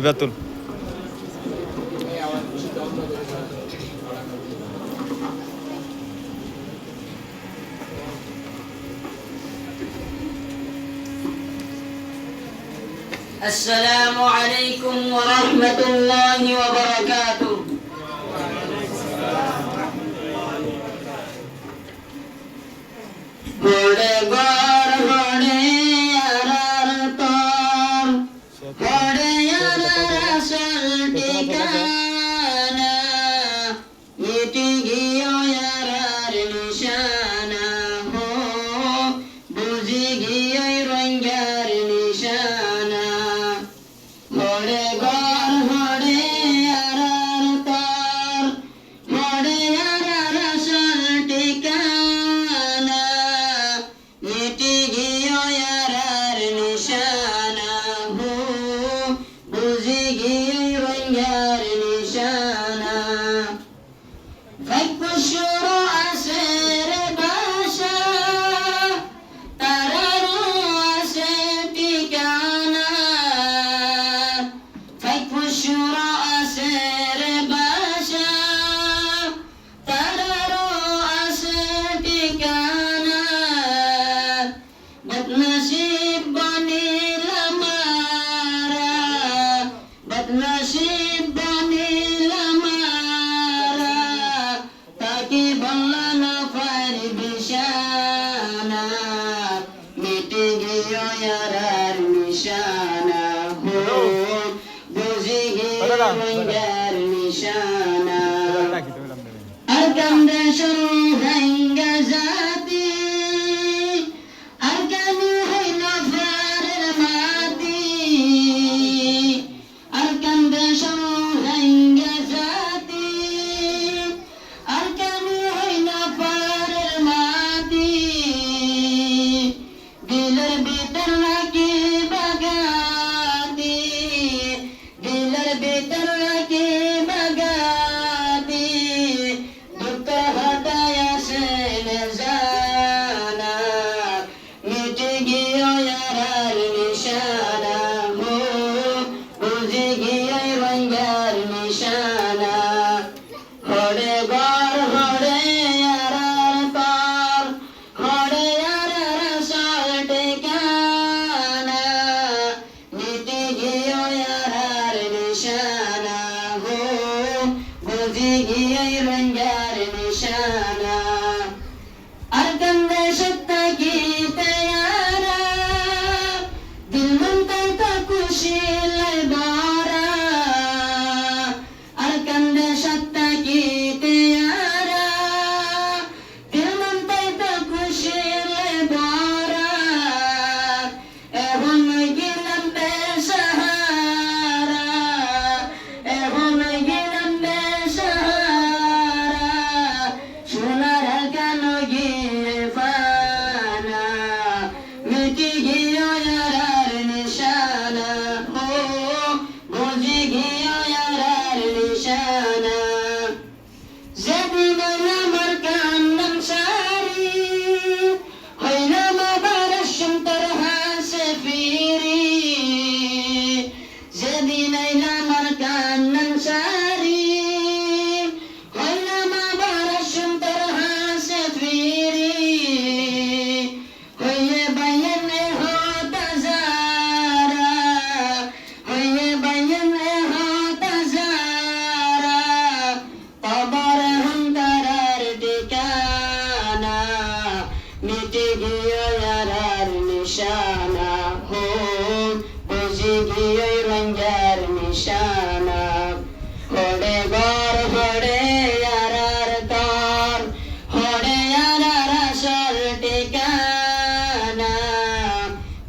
বেতুল السلام عليكم ورحمة الله وبركاته. ঘরে ঘর ঘরে আরার তর ঘরে আরার আসল ঠিকানা মিটি গিয়ে আরার নিশানা হো বুঝি গিয়ে রঙ্গার নিশানা ঘরে ঘর ঘরে আরার তর ঘরে আরার আসল ঠিকানা মিটি গিয়ে আরার নিশানা হো বুঝি গিয়ে রঙ্গার নিশানা ভাগ্য শুরু আছে রে বাসা তারারও আছে ঠিকানা ভাগ্য শুরু আছে রে বাসা তারারও আছে ঠিকানা বদনসিব বানিলাম মারা বদনসিব বানিলাম মারা তাকে বললা না পারবি শানা মিটে গিয়ে আর নিশানা হো বুঝে গিয়ে রঙ্গার নিশানা আর কান্দে শুরু ভাঙ্গা জাতি আর কানু হইল ফারের মাটি আর কান্দে শুরু ভাঙ্গা জাতি আর কানু হইল ফারের মাটি দিলের ভিতর রাখি বাগাতি দিলের ভিতর রাখি বাগাতি দুঃখ হটায় আসে জানা মিটে গিয়ে আর নিশানা হো বুঝে গিয়ে রঙ্গার নিশানা হরে ঘর হরে আরার পার হরে আরার আসল ঠিকানা মিটে গিয়ে আর নিশানা হো বুঝে গিয়ে রঙ্গার নিশানা আর গন্ধে সত্তা কি তৈয়ারা দিল মন তা খুশি লবারা আর গন্ধে সত্তা কি তৈয়ারা দিল মন তা খুশি লবারা এখন গেলাম বেসাহারা এখন গেলাম বেসাহারা সোনার কেন গিয়ে ফানা মিটি গিয়ে আর নিশানা হো বুঝে গিয়ে আর নিশানা যেদিন আমার কান্দন সারি হইলাম আবার সুন্দর হাসে ফিরি যেদিন আমার কান্দন সারি হইলাম আবার সুন্দর হাসে ফিরি হইয়ে বাইনে হতা যারা হইয়ে বাইনে হতা যারা তবর হন্তারার ঠিকানা মিটে গিয়ে আর নিশানা হো বুঝে গিয়ে রঙ্গার নিশানা হরে ঘর হরে আরার তর হরে আরার আসল ঠিকানা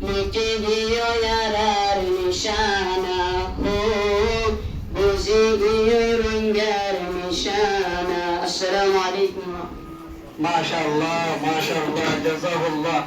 মিটে গিয়ে আর নিশানা হো বুঝে গিয়ে রঙ্গার নিশানা। আসসালামু আলাইকুম। মাশাআল্লাহ মাশাআল্লাহ জাযাকাল্লাহ।